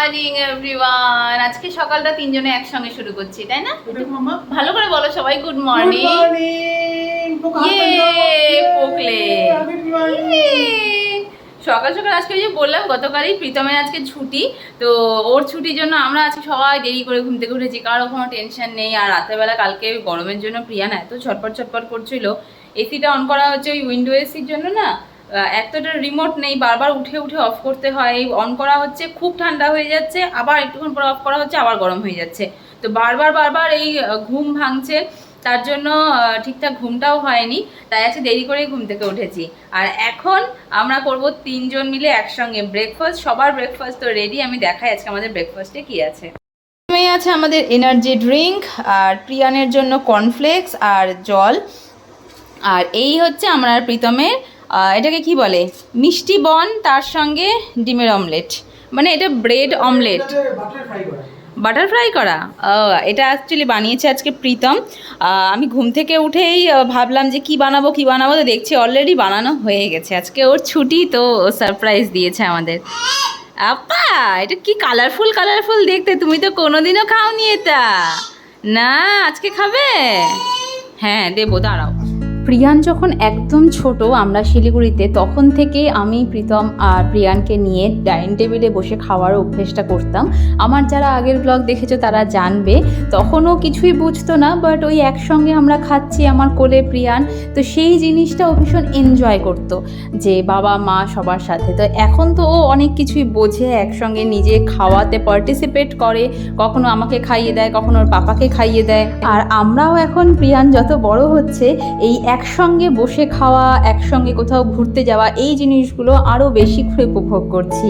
Morning everyone. আজকে সকালটা তিনজনে একসঙ্গে শুরু করছি, তাই না? ভালো করে বলো সবাই, গুড মর্নিং। পোকলে সকাল সকাল আজকে যে বললাম গতকালই প্রীতমের আজকে ছুটি, তো ওর ছুটির জন্য আমরা আজকে সবাই দেরি করে ঘুম থেকে উঠেছি, কারো কোনো টেনশন নেই। আর রাতেরবেলা কালকে গরমের জন্য প্রিয়ান এত ছটপট ছটপট করছিল, এসিটা অন করা হচ্ছে ওই উইন্ডো এসির জন্য না, এতটা রিমোট নেই, বারবার উঠে উঠে অফ করতে হয়। অন করা হচ্ছে, খুব ঠান্ডা হয়ে যাচ্ছে, আবার একটুক্ষণ পরে অফ করা হচ্ছে, আবার গরম হয়ে যাচ্ছে। তো বারবার বারবার এই ঘুম ভাঙছে, তার জন্য ঠিকঠাক ঘুমটাও হয়নি, তাই আজকে দেরি করেই ঘুম থেকে উঠেছি। আর এখন আমরা করব তিনজন মিলে একসঙ্গে ব্রেকফাস্ট। সবার ব্রেকফাস্ট তো রেডি, আমি দেখাই আজকে আমাদের ব্রেকফাস্টে কি আছে। প্রথমেই আছে আমাদের এনার্জি ড্রিঙ্ক, আর প্রিয়ানের জন্য কর্নফ্লেক্স আর জল। আর এই হচ্ছে আমরা প্রীতমের এটাকে কি বলে, মিষ্টি বন, তার সঙ্গে ডিমের অমলেট, মানে এটা ব্রেড অমলেট, বাটার ফ্রাই করা। এটা অ্যাকচুয়ালি বানিয়েছে আজকে প্রীতম। আমি ঘুম থেকে উঠেই ভাবলাম যে কি বানাবো তো দেখছি অলরেডি বানানো হয়ে গেছে। আজকে ওর ছুটি, তো সারপ্রাইজ দিয়েছে আমাদের। আপা এটা কি কালারফুল কালারফুল দেখতে, তুমি তো কোনোদিনও খাওনি এটা। না আজকে খাবে? হ্যাঁ দেবো, দাঁড়াও। প্রিয়ান যখন একদম ছোট, আমরা শিলিগুড়িতে, তখন থেকে আমি প্রীতম আর প্রিয়ানকে নিয়ে ডাইনিং টেবিলে বসে খাওয়ার অভ্যেসটা করতাম। আমার যারা আগের ব্লগ দেখেছো তারা জানবে, তখনও কিছুই বুঝতো না, বাট ওই একসঙ্গে আমরা খাচ্ছি, আমার কোলে প্রিয়ান, তো সেই জিনিসটা ও ভীষণ এনজয় করতো, যে বাবা মা সবার সাথে। তো এখন তো ও অনেক কিছুই বোঝে, একসঙ্গে নিজে খাওয়াতে পার্টিসিপেট করে, কখনো আমাকে খাইয়ে দেয়, কখনো ওর পাপাকে খাইয়ে দেয়। আর আমরাও এখন প্রিয়ান যত বড় হচ্ছে, এই একসঙ্গে বসে খাওয়া, একসঙ্গে কোথাও ঘুরতে যাওয়া, এই জিনিসগুলো আরও বেশি করে উপভোগ করছি।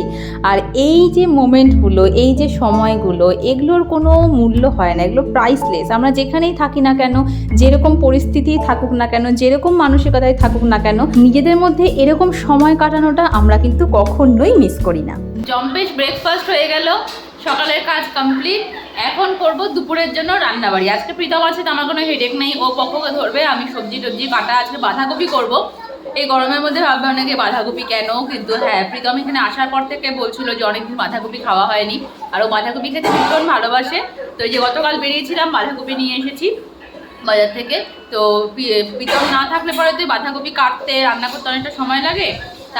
আর এই যে মোমেন্টগুলো, এই যে সময়গুলো, এগুলোর কোনো মূল্য হয় না, এগুলো প্রাইসলেস। আমরা যেখানেই থাকি না কেন, যেরকম পরিস্থিতিই থাকুক না কেন, যেরকম মানসিকতায় থাকুক না কেন, নিজেদের মধ্যে এরকম সময় কাটানোটা আমরা কিন্তু কখনোই মিস করি না। জম্পেশ ব্রেকফাস্ট হয়ে গেল, সকালের কাজ কমপ্লিট। এখন করব দুপুরের জন্য রান্নাবাড়ি। আজকে প্রীতম আছে, তো আমার কোনো হেডেক নেই, ও পক্ষকে ধরবে। আমি সবজি টবজি কাটা, আজকে বাঁধাকপি করব। এই গরমের মধ্যে ভাববে অনেকে বাঁধাকপি কেন, কিন্তু হ্যাঁ, প্রীতম এখানে আসার পর থেকে বলছিল যে অনেকদিন বাঁধাকপি খাওয়া হয়নি, আর ও বাঁধাকপি খেতে ভীষণ ভালোবাসে। তো এই যে গতকাল বেরিয়েছিলাম, বাঁধাকপি নিয়ে এসেছি বাজার থেকে। তো প্রীতম না থাকলে পরে তো বাঁধাকপি কাটতে রান্না করতে অনেকটা সময় লাগে,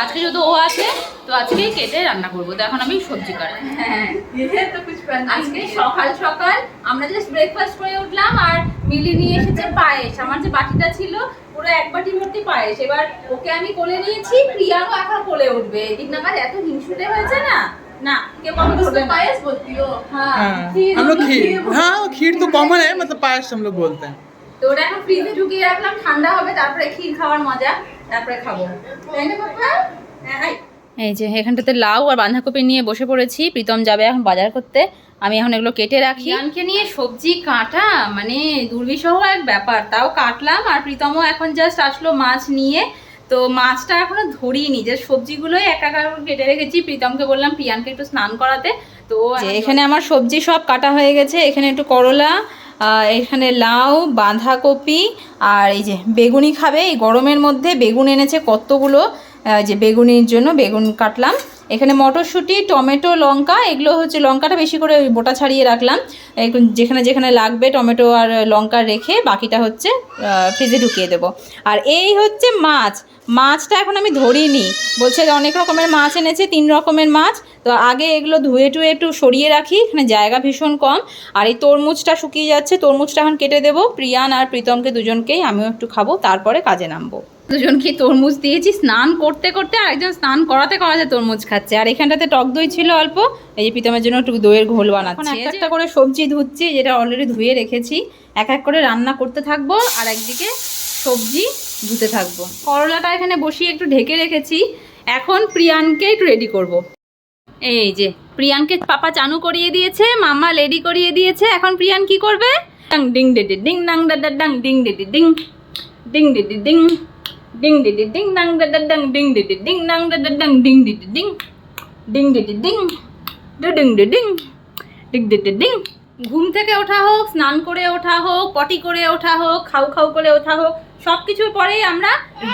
আজকে যদি ও আছে তো আজকেই কেটে রান্না করবো। তো এখন আমি সবজি কাটি। হ্যাঁ, আজকে সকাল সকাল আমরা জাস্ট ব্রেকফাস্ট করে উঠলাম, আর মিলি নিয়ে এসেছে পায়েস। আমার যে বাটিটা ছিল পুরো এক বাটি ভর্তি পায়েস। এবার ওকে আমি কোলে নিয়েছি, প্রিয়াও এখন কোলে উঠবে। এদিক নাগাদ এত হিংসুটে হয়েছে না, না কেউ কম ধরবে না। पायस बोलती हो? हाँ, हम लोग खीर, हाँ खीर तो कॉमन है, मतलब पायस हम लोग बोलते हैं। তো ওটা এখন ফ্রিজে ঢুকিয়ে রাখলাম, ঠান্ডা হবে, তারপরে ক্ষীর খাওয়ার মজা, তারপরে খাবো, তাই না পাপা? হ্যাঁ। এই যে এখানটাতে লাউ আর বাঁধাকপি নিয়ে বসে পড়েছি। প্রীতম যাবে এখন বাজার করতে, আমি এখন এগুলো কেটে রাখি। প্রিয়ানকে নিয়ে সবজি কাটা মানে দুর্বিষহ এক ব্যাপার, তাও কাটলাম। আর প্রীতমও এখন জাস্ট আসলো মাছ নিয়ে, তো মাছটা এখনো ধরিনি, যে সবজিগুলোই এক এক করে কেটে রেখেছি। প্রীতমকে বললাম প্রিয়ানকে একটু স্নান করাতে। তো এখানে আমার সবজি সব কাটা হয়ে গেছে। এখানে একটু করলা, এখানে লাউ, বাঁধাকপি, আর এই যে বেগুনি খাবে এই গরমের মধ্যে, বেগুন এনেছে কতগুলো, যে বেগুনির জন্য বেগুন কাটলাম। এখানে মটরশুঁটি, টমেটো, লঙ্কা, এগুলো হচ্ছে লঙ্কাটা বেশি করে বোটা ছাড়িয়ে রাখলাম, যেখানে যেখানে লাগবে টমেটো আর লঙ্কা রেখে বাকিটা হচ্ছে ফ্রিজে ঢুকিয়ে দেবো। আর এই হচ্ছে মাছটা এখন আমি ধরিনি, বলছে অনেক রকমের মাছ এনেছে, 3 রকমের মাছ। তো আগে এগুলো ধুয়ে টুয়ে একটু সরিয়ে রাখি, এখানে জায়গা ভীষণ কম। আর এই তরমুজটা শুকিয়ে যাচ্ছে, তরমুজটা এখন কেটে দেবো প্রিয়ান আর প্রীতমকে দুজনকেই, আমিও একটু খাবো, তারপরে কাজে নামবো। দুজনকে তরমুজ দিয়েছি, স্নান করতে করতে আর একজন স্নান করাতে করাতে তরমুজ খাচ্ছে। আর এখানটাতে টক দই ছিল অল্প, এই যে প্রীতমের জন্য একটু দইয়ের ঘোল বানাচ্ছি। একটা করে সবজি ধুচ্ছি, যেটা অলরেডি ধুয়ে রেখেছি, এক এক করে রান্না করতে থাকবো, আর একদিকে সবজি ধুতে থাকবো। করলাটা এখানে বসিয়ে একটু ঢেকে রেখেছি, এখন প্রিয়ানকে একটু রেডি করব। এই যে প্রিয়ানকে পাপা চানু করিয়ে দিয়েছে, মাম্মা রেডি করিয়ে দিয়েছে। এখন প্রিয়ান কি করবে? ডাং ডিং ডি ডিং নাং ডা ডাং ding D ding ding D ding ding D ding নাং ডা ডাং ডিং ডি ডিং নাং ডা ডাং ding D ding ding D ding ding D ding ding D ding. ঘুম থেকে ওঠা হোক, স্নান করে ওঠা হোক, পটি করে ওঠা হোক, খাউ খাউ করে ওঠা হোক, সব কিছুর পরেই আমরা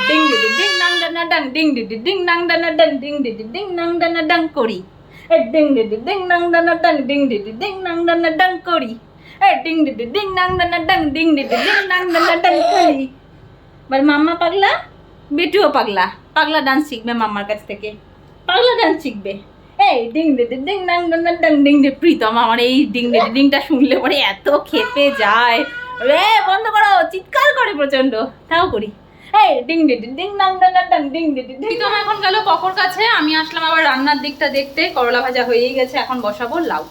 ডিং ডি ডিং নাং ডা ডাং ডিং ডি ডিং নাং ডা ডাং ডিং ডি ডিং নাং ডা ডাং করি। এ ডিং ডিডি ডিং নাং ডানা ডাং ডিং ডিডি ডিং নাং ডানা ডাং করি, এ ডিং ডিডি ডিং নাং ডানা ডাং ডিং ডিডি ডিং নাং ডানা ডাং করি। এবার মাম্মা পাগলা, বেটুও পাগলা, পাগলা ডান্স শিখবে মাম্মার কাছ থেকে, পাগলা ডান্স শিখবে। এই ডিং ডিডি ডিং নাং ডানা ডাং ডিং ডি। প্রীতম আমার এই ডিং ডিডি ডিংটা শুনলে পরে এত খেপে যায়, রে বন্ধ করো, চিৎকার করে প্রচন্ড, তাও করি। এই ডিং ডিডি ডিং নাং ডানা ডাং ডিং ডিডি। প্রীতম এখন গেল পকোর কাছে, আমি আসলাম আবার রান্নার দিকটা দেখতে। করলা ভাজা হয়েই গেছে, এখন বসাবো লাউ।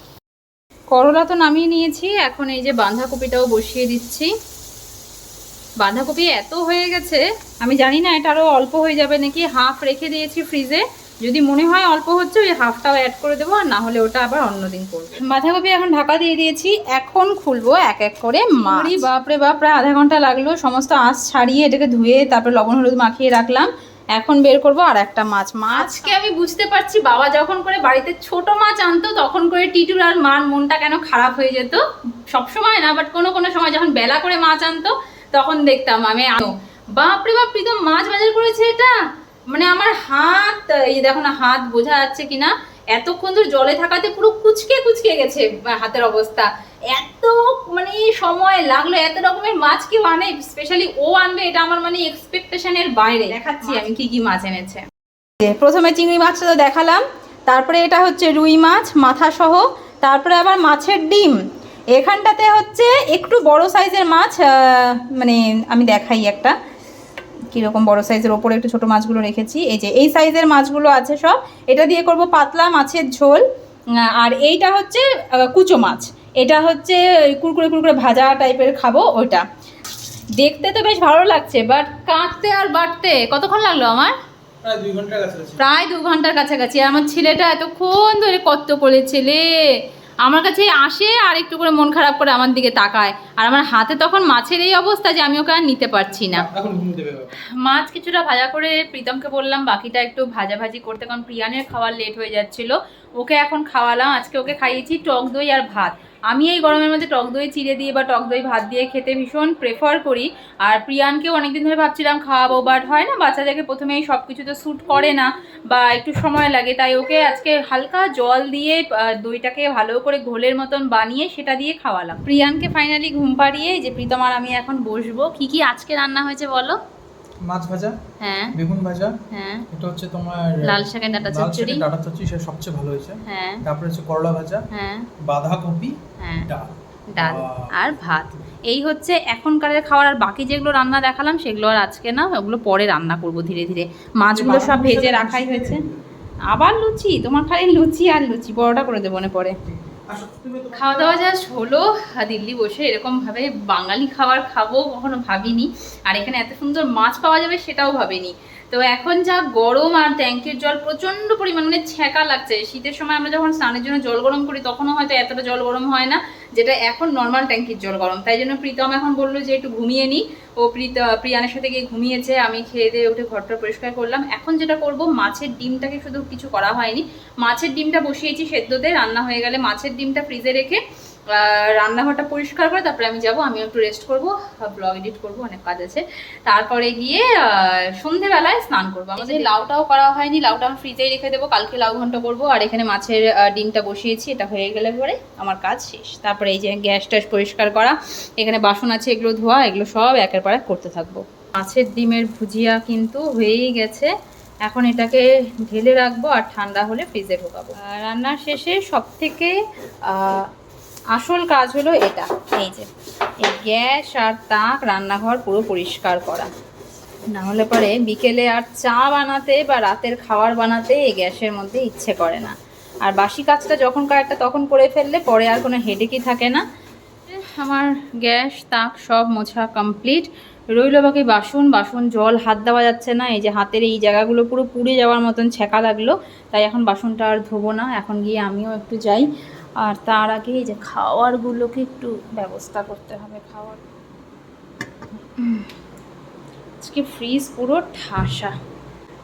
করলা তো নামিয়ে নিয়েছি, এখন এই যে বাঁধাকপিটাও বসিয়ে দিচ্ছি। বাঁধাকপি এত হয়ে গেছে, আমি জানি না এটা আরও অল্প হয়ে যাবে নাকি। হাফ রেখে দিয়েছি ফ্রিজে, যদি মনে হয় অল্প হচ্ছে ওই হাফটাও অ্যাড করে দেবো, আর না হলে ওটা আবার অন্যদিন করবো। বাঁধাকপি এখন ঢাকা দিয়ে দিয়েছি, এখন খুলবো এক এক করে মাছ। বাপরে বাপ, প্রায় আধা ঘন্টা লাগলো সমস্ত আঁশ ছাড়িয়ে এটাকে ধুয়ে তারপরে লবণ হলুদ মাখিয়ে রাখলাম। এখন বের করবো আর একটা মাছ। মাছকে আমি বুঝতে পারছি, বাবা যখন করে বাড়িতে ছোট মাছ আনতো তখন করে টিটুর আর মার মনটা কেন খারাপ হয়ে যেত। সবসময় না, বাট কোনো কোনো সময় যখন বেলা করে মাছ আনতো তখন দেখতাম আমি বাপরে বাপ প্রীতম মাছ বাজার করেছে। এটা মানে আমার হাত, এই দেখো না হাত বোঝা যাচ্ছে কিনা, এতক্ষণ ধরে জলে থাকাতে পুরো কুচকে কুচকে গেছে হাতের অবস্থা। এত মানে সময় লাগলো, এত রকমের মাছ কেউ আনে, স্পেশালি ও আনবে এটা আমার মানে এক্সপেকটেশনের বাইরে। দেখাচ্ছি আমি কি কি মাছ এনেছে। প্রথমে চিংড়ি মাছটা তো দেখালাম, তারপরে এটা হচ্ছে রুই মাছ মাথা সহ, তারপরে আবার মাছের ডিম। এখানটাতে হচ্ছে একটু বড় সাইজের মাছ, মানে আমি দেখাই একটা কীরকম বড় সাইজের, ওপরে একটু ছোট মাছগুলো রেখেছি। এই যে এই সাইজের মাছগুলো আছে সব, এটা দিয়ে করব পাতলা মাছের ঝোল। আর এইটা হচ্ছে কুচো মাছ, এটা হচ্ছে কুরকুরে কুরকুরে ভাজা টাইপের খাবো ওইটা। দেখতে তো বেশ ভালো লাগছে, বাট কাটতে আর বাটতে কতক্ষণ লাগলো আমার? প্রায় 2 ঘন্টার কাছাকাছি। আমার ছেলেটা এতক্ষণ ধরে কত করেছিলে, আমার কাছে আসে আর একটু করে মন খারাপ করে আমার দিকে তাকায়, আর আমার হাতে তখন মাছের এই অবস্থা যে আমি ওকে আর নিতে পারছি না। মাছ কিছুটা ভাজা করে প্রীতমকে বললাম বাকিটা একটু ভাজাভাজি করতে, কারণ প্রিয়ানের খাওয়ার লেট হয়ে যাচ্ছিল। ওকে এখন খাওয়ালাম, আজকে ওকে খাইয়েছি টক দই আর ভাত। আমি এই গরমের মধ্যে টক দই চিড়ে দিয়ে বা টক দই ভাত দিয়ে খেতে ভীষণ প্রেফার করি। আর প্রিয়ানকেও অনেকদিন ধরে ভাবছিলাম খাওয়াবো, বাট হয় না, বাচ্চাদেরকে প্রথমেই সব কিছু তো স্যুট করে না বা একটু সময় লাগে, তাই ওকে আজকে হালকা জল দিয়ে দইটাকে ভালো করে ঘোলের মতন বানিয়ে সেটা দিয়ে খাওয়ালাম। প্রিয়ানকে ফাইনালি ঘুম পাড়িয়ে যে প্রীতম আর আমি এখন বসবো। কি কি আজকে রান্না হয়েছে বলো? মাছ ভাজা, হ্যাঁ, বেগুন ভাজা, হ্যাঁ, এটা হচ্ছে তোমার লাল শাকের ডাঁটা চচ্চড়ি, ডাঁটা চচ্চড়ি, সেটা সবচেয়ে ভালো হয়েছে। হ্যাঁ, তারপরে হচ্ছে করলা ভাজা, হ্যাঁ, বাঁধাকপি, হ্যাঁ, ডাল আর ভাত। এই হচ্ছে এখনকারের খাবার। আর বাকি যেগুলো রান্না দেখালাম সেগুলো আর আজকে না, ওগুলো পরে রান্না করব ধীরে ধীরে। মাছগুলো সব ভেজে রাখাই হয়েছে। আবার লুচি? তোমার খালি লুচি আর লুচি, পরোটা করে দেবো না পরে। খাওয়া দাওয়া জাস্ট হলো। দিল্লি বসে এরকমভাবে বাঙালি খাবার খাবো কখনো ভাবিনি, আর এখানে এত সুন্দর মাছ পাওয়া যাবে সেটাও ভাবিনি। তো এখন যা গরম, আর ট্যাঙ্কির জল প্রচণ্ড পরিমাণ মানে ছ্যাঁকা লাগছে। শীতের সময় আমরা যখন স্নানের জন্য জল গরম করি তখনও হয়তো এতটা জল গরম হয় না, যেটা এখন নর্মাল ট্যাঙ্কির জল গরম। তাই জন্য প্রীতম এখন বললো যে একটু ঘুমিয়ে নিই। ও প্রিয়ানের সাথে গিয়ে ঘুমিয়েছে, আমি খেয়ে দিয়ে উঠে ঘরটা পরিষ্কার করলাম। এখন যেটা করব, মাছের ডিমটাকে শুধু কিছু করা হয়নি, মাছের ডিমটা বসিয়েছি সেদ্ধতে, রান্না হয়ে গেলে মাছের ডিমটা ফ্রিজে রেখে রান্নাঘরটা পরিষ্কার করে তারপরে আমি যাব। আমি একটু রেস্ট করব, ব্লগ এডিট করব, অনেক কাজ আছে। তারপরে গিয়ে সন্ধেবেলায় স্নান করবো। আমাদের লাউটাও করা হয়নি, লাউটা আমি ফ্রিজেই রেখে দেবো, কালকে লাউ ঘন্ট করবো। আর এখানে মাছের ডিমটা বসিয়েছি, এটা হয়ে গেলে পরে আমার কাজ শেষ। তারপরে এই যে গ্যাস ট্যাস পরিষ্কার করা, এখানে বাসন আছে এগুলো ধোয়া, এগুলো সব একের পর এক করতে থাকবো। মাছের ডিমের ভুজিয়া কিন্তু হয়েই গেছে, এখন এটাকে ঢেলে রাখবো আর ঠান্ডা হলে ফ্রিজে ঢোকাবো। রান্নার শেষে সব থেকে আসল কাজ হলো এটা, এই যে এই গ্যাস আর তাক রান্নাঘর পুরো পরিষ্কার করা, না হলে পরে বিকেলে আর চা বানাতে বা রাতের খাবার বানাতে এই গ্যাসের মধ্যে ইচ্ছে করে না। আর বাসি কাজটা যখনকার একটা তখন করে ফেললে পরে আর কোনো হেডেকই থাকে না। আমার গ্যাস তাক সব মোছা কমপ্লিট, রইল বাকি বাসন। জল হাত দেওয়া যাচ্ছে না, এই যে হাতের এই জায়গাগুলো পুরো পুড়ে যাওয়ার মতন ছ্যাঁকা লাগলো, তাই এখন বাসনটা আর ধোবো না। এখন গিয়ে আমিও একটু যাই, আর তার আগে এই যে খাওয়ারগুলোকে একটু ব্যবস্থা করতে হবে। খাওয়ার আজকে ফ্রিজ পুরো ঠাসা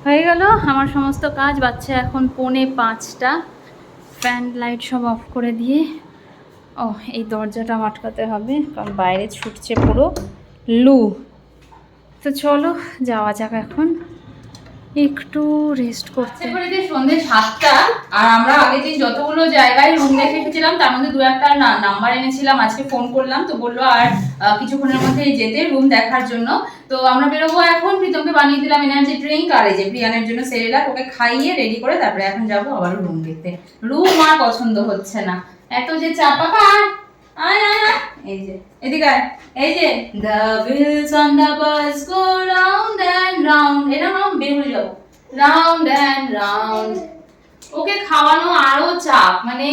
হয়ে গেল। আমার সমস্ত কাজ, বাচ্চা এখন 4:45, ফ্যান লাইট সব অফ করে দিয়ে, ও এই দরজাটা আটকাতে হবে কারণ বাইরে ছুটছে পুরো লু। তো চলো যাওয়া যাক এখন। একটু রেস্ট করতে। এবারে যে সন্ধ্যে 7টা, আর আমরা আগের দিন যতগুলো জায়গায় রুম দেখে এসেছিলাম তার মধ্যে 2-1টা নাম্বার এনেছিলাম, আজকে ফোন করলাম তো বললো আর কিছুক্ষণের মধ্যেই যেতে রুম দেখার জন্য। তো আমরা বেরোবো এখন। প্রীতমকে বানিয়ে দিলাম এনার্জি ড্রিঙ্ক, আর এই যে প্রিয়ানের জন্য সেরেলাক, ওকে খাইয়ে রেডি করে তারপরে এখন যাবো আবার রুম দেখতে। রুম আর পছন্দ হচ্ছে না, এত যে চাপা। আয় আয় আয়, এই যে এদিকে আয়, এই যে the wheels on the bus go round and round, এটা নাম বেরুল যাবো, round and round। ওকে খাওয়ানো আরো চাপ, মানে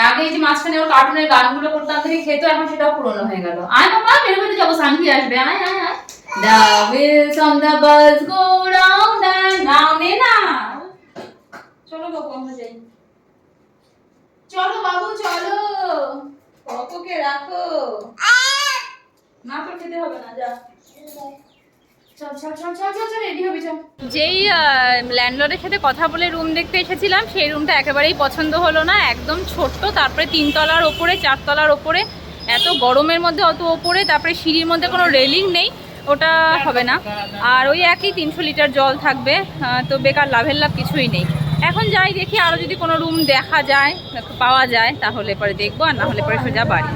আগে যে মাঝখানে ওর কার্টুনের গানগুলো করতাম থেকে খেতো, এখন সেটাও পুরনো হয়ে গেল। আয় বাবা বেরোবে যাবো, শান্তি আসবে, আয় আয় আয়। The wheels on the bus go round and round, এ না চলো বাবু আমরা যাই, চলো বাবু চলো, পপোকে রাখো, না তো খেতে হবে না, যা যেই ল্যান্ডলর্ডের সাথে কথা বলে রুম দেখতে এসেছিলাম সেই রুমটা একেবারেই পছন্দ হলো না, একদম ছোট্ট, তারপরে 3 তলার ওপরে 4 তলার ওপরে, এত গরমের মধ্যে অত ওপরে, তারপরে সিঁড়ির মধ্যে কোনো রেলিং নেই, ওটা হবে না। আর ওই একই 300 লিটার জল থাকবে, তো বেকার, লাভের লাভ কিছুই নেই। এখন যাই দেখি আরও যদি কোনো রুম দেখা যায় পাওয়া যায় তাহলে পরে দেখবো, আর না হলে পরে সোজা বাড়ি।